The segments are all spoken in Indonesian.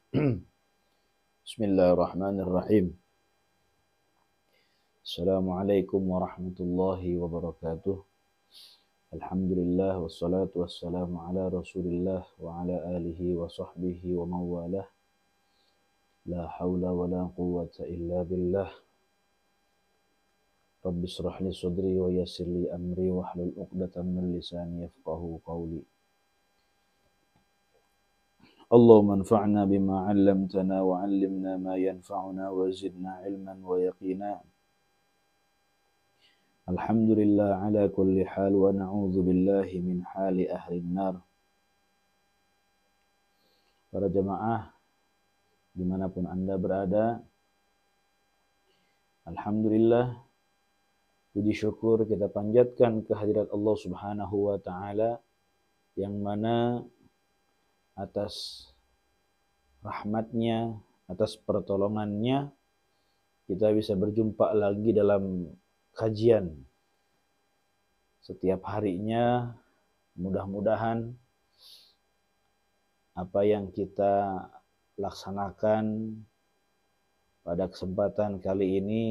Bismillahirrahmanirrahim. Assalamualaikum warahmatullahi wabarakatuh. Alhamdulillah wassalatu wassalamu ala Rasulillah wa ala alihi wa sahbihi wa mawalah. La hawla wa la quwwata illa billah. Rabbi israh li sadri wa yassir li amri wa hlul 'uqdatam min lisani yafqahu qawli. Allahumma anfa'na bima 'allamtana wa 'allimna ma yanfa'una wa zidna 'ilman wa yaqina. Alhamdulillah ala kulli hal wa na'udzu billahi min hali ahli nar. Para jemaah dimanapun Anda berada, alhamdulillah, puji syukur kita panjatkan kehadirat Allah Subhanahu wa taala yang mana atas rahmatnya, atas pertolongannya kita bisa berjumpa lagi dalam kajian setiap harinya. Mudah-mudahan apa yang kita laksanakan pada kesempatan kali ini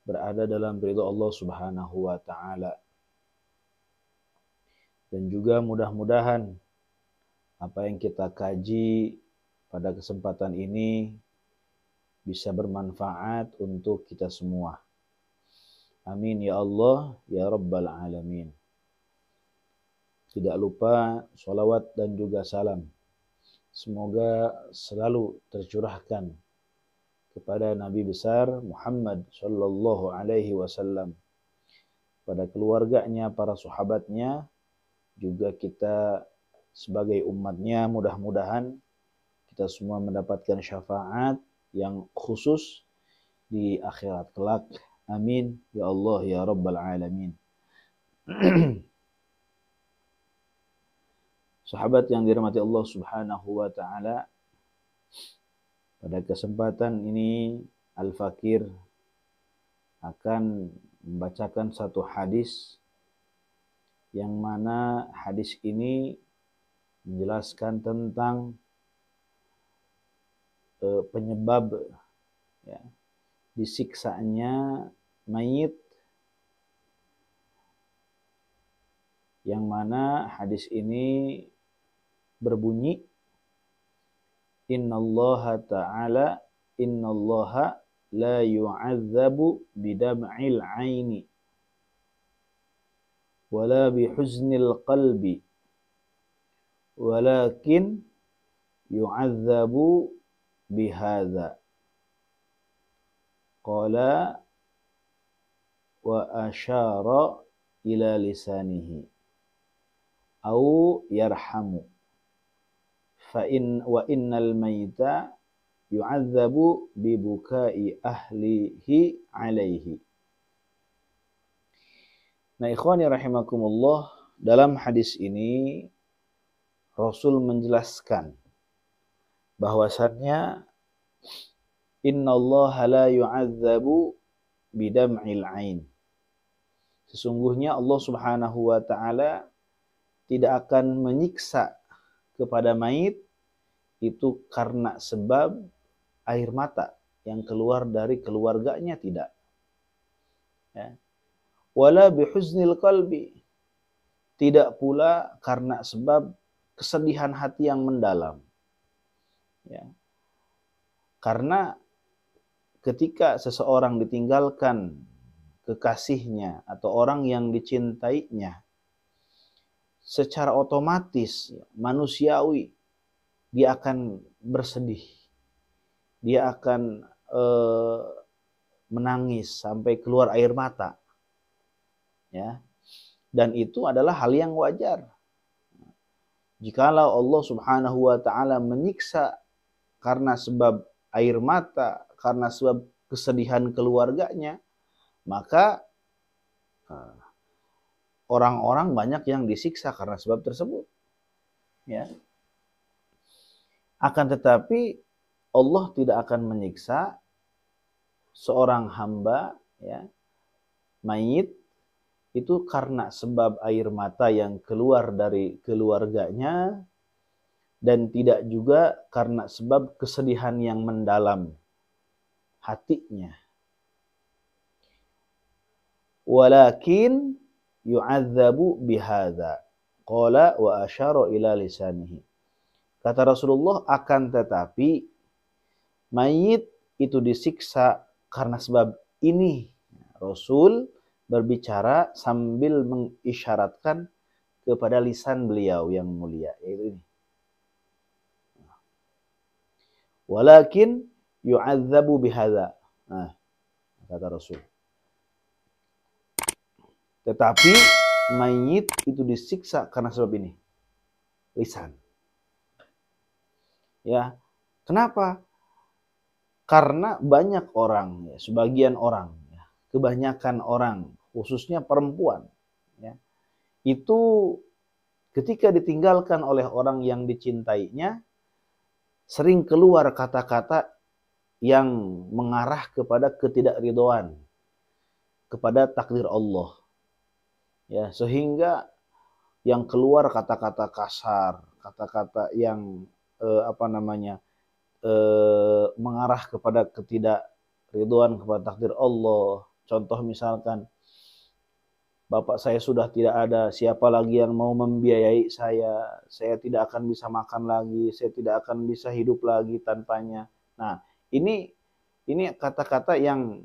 berada dalam ridha Allah Subhanahu wa taala. Dan juga mudah-mudahan apa yang kita kaji pada kesempatan ini bisa bermanfaat untuk kita semua. Amin ya Allah ya Rabbal Alamin. Tidak lupa sholawat dan juga salam semoga selalu tercurahkan kepada Nabi besar Muhammad sallallahu alaihi wasallam, pada keluarganya, para sahabatnya, juga kita sebagai umatnya. Mudah-mudahan kita semua mendapatkan syafaat yang khusus di akhirat kelak. Amin ya Allah ya Rabbal Alamin. Sahabat yang dirahmati Allah Subhanahu wa taala, pada kesempatan ini Al-Fakir akan membacakan satu hadis yang mana hadis ini menjelaskan tentang penyebab ya, disiksanya mayit, yang mana hadis ini berbunyi innallaha ta'ala innallaha la yu'adzabu bidam'il 'aini wala bihuznil qalbi walakin yu'adzabu bihadza. Qala wa asyara ila lisanihi au yarhamu fa in wa innal maita yu'adzabu bi bukai ahlihi alaihi. Nah, ikhwani rahimakumullah, dalam hadis ini Rasul menjelaskan bahwasannya innallaha la yu'adzabu bidam'il 'ain. Sesungguhnya Allah Subhanahu wa taala tidak akan menyiksa kepada mayit itu karena sebab air mata yang keluar dari keluarganya, tidak. Ya. Wala bihuznil qalbi, tidak pula karena sebab kesedihan hati yang mendalam. Ya. Karena ketika seseorang ditinggalkan kekasihnya atau orang yang dicintainya, secara otomatis manusiawi dia akan bersedih, dia akan menangis sampai keluar air mata, ya. Dan itu adalah hal yang wajar. Jikalau Allah Subhanahu wa taala menyiksa karena sebab air mata, karena sebab kesedihan keluarganya, maka orang-orang banyak yang disiksa karena sebab tersebut. Ya. Akan tetapi Allah tidak akan menyiksa seorang hamba, ya, mayit, itu karena sebab air mata yang keluar dari keluarganya, dan tidak juga karena sebab kesedihan yang mendalam hatinya. Walakin yu'adzabu bihadza. Qala wa asyara ila lisanihi. Kata Rasulullah, akan tetapi mayit itu disiksa karena sebab ini. Rasul berbicara sambil mengisyaratkan kepada lisan beliau yang mulia, yaitu ini. Walakin yu'adzabu bihadza. Nah, kata Rasul. Tetapi mayit itu disiksa karena sebab ini. Lisan. Ya. Kenapa? Karena banyak orang, ya, sebagian orang, ya, kebanyakan orang, khususnya perempuan, ya, itu ketika ditinggalkan oleh orang yang dicintainya, sering keluar kata-kata yang mengarah kepada ketidakridhoan, kepada takdir Allah. Ya, sehingga yang keluar kata-kata kasar, kata-kata yang mengarah kepada ketidakridhoan kepada takdir Allah. Contoh misalkan, bapak saya sudah tidak ada, siapa lagi yang mau membiayai saya tidak akan bisa makan lagi, saya tidak akan bisa hidup lagi tanpanya. Nah, ini kata-kata yang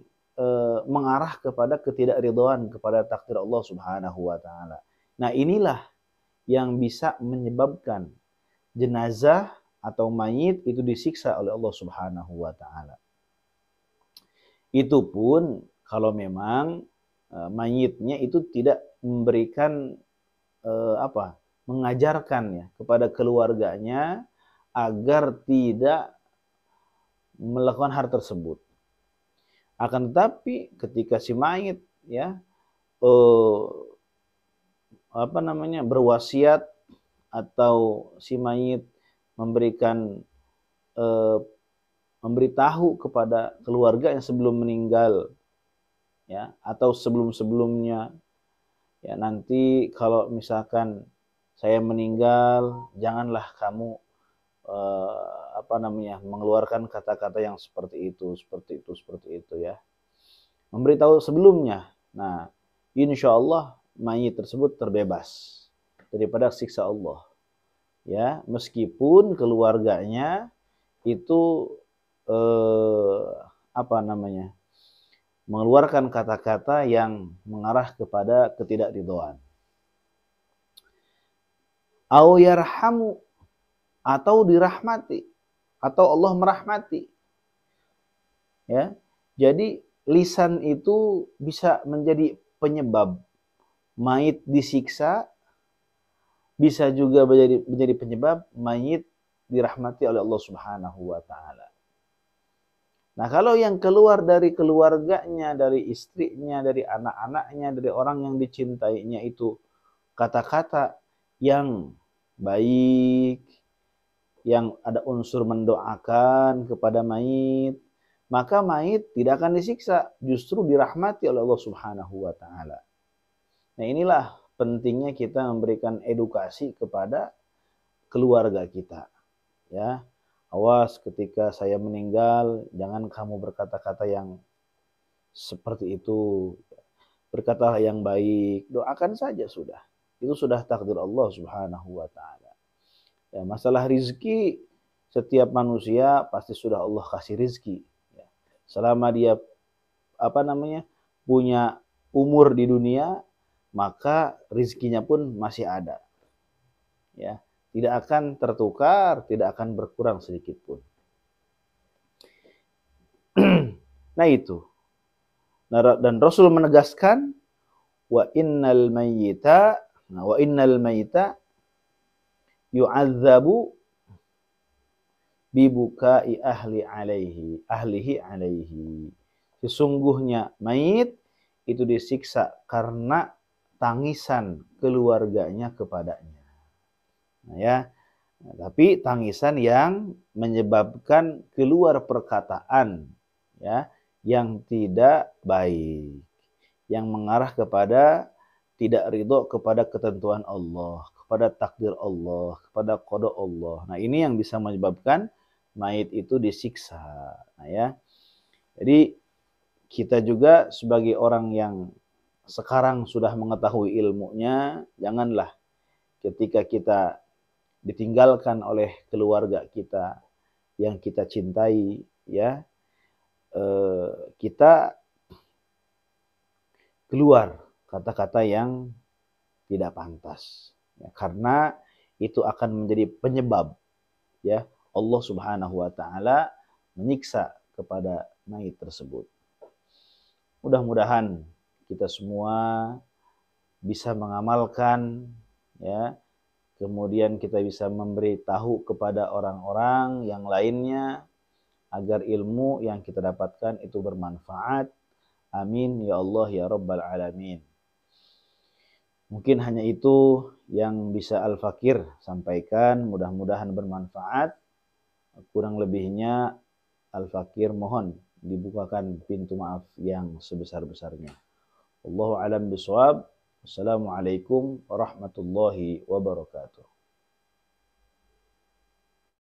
mengarah kepada ketidakridhoan kepada takdir Allah Subhanahu wa taala. Nah, inilah yang bisa menyebabkan jenazah atau mayit itu disiksa oleh Allah Subhanahu wa taala. Itu pun kalau memang mayitnya itu tidak memberikan mengajarkan ya kepada keluarganya agar tidak melakukan hal tersebut. Akan tetapi ketika si mayit ya berwasiat atau si mayit memberikan memberitahu kepada keluarga yang sebelum meninggal ya atau sebelum-sebelumnya, ya nanti kalau misalkan saya meninggal janganlah kamu mengeluarkan kata-kata yang seperti itu ya. Memberitahu sebelumnya. Nah, insya Allah mayit tersebut terbebas daripada siksa Allah. Ya, meskipun keluarganya itu mengeluarkan kata-kata yang mengarah kepada ketidakridhoan. Au yarhamu, atau dirahmati, atau Allah merahmati. Ya. Jadi lisan itu bisa menjadi penyebab mayit disiksa, bisa juga menjadi penyebab mayit dirahmati oleh Allah Subhanahu wa taala. Nah, kalau yang keluar dari keluarganya, dari istrinya, dari anak-anaknya, dari orang yang dicintainya itu kata-kata yang baik, yang ada unsur mendoakan kepada mayit, maka mayit tidak akan disiksa, justru dirahmati oleh Allah Subhanahu wa taala. Nah, inilah pentingnya kita memberikan edukasi kepada keluarga kita. Ya. Awas ketika saya meninggal, jangan kamu berkata-kata yang seperti itu. Berkatalah yang baik, doakan saja sudah. Itu sudah takdir Allah Subhanahu wa taala. Ya, masalah rizki, setiap manusia pasti sudah Allah kasih rizki. Ya. Selama dia punya umur di dunia, maka rizkinya pun masih ada. Ya, tidak akan tertukar, tidak akan berkurang sedikit pun. Nah itu. Dan Rasul menegaskan wa innal mayyita yu'adzabu bibukai ahlihi alaihi. Sesungguhnya mayit itu disiksa karena tangisan keluarganya kepadanya. Nah, ya. Nah, tapi tangisan yang menyebabkan keluar perkataan ya yang tidak baik, yang mengarah kepada tidak ridho kepada ketentuan Allah, kepada takdir Allah, kepada qada Allah. Nah, ini yang bisa menyebabkan mayit itu disiksa. Nah, ya. Jadi kita juga sebagai orang yang sekarang sudah mengetahui ilmunya, janganlah ketika kita ditinggalkan oleh keluarga kita yang kita cintai, ya, kita keluar kata-kata yang tidak pantas, ya, karena itu akan menjadi penyebab, ya, Allah Subhanahu wa taala menyiksa kepada mayit tersebut. Mudah-mudahan kita semua bisa mengamalkan, ya, kemudian kita bisa memberitahu kepada orang-orang yang lainnya agar ilmu yang kita dapatkan itu bermanfaat. Amin ya Allah ya Rabbal Alamin. Mungkin hanya itu yang bisa Al-Fakir sampaikan, mudah-mudahan bermanfaat. Kurang lebihnya Al-Fakir mohon dibukakan pintu maaf yang sebesar-besarnya. Wallahu a'lam bishawab. Wassalamualaikum warahmatullahi wabarakatuh.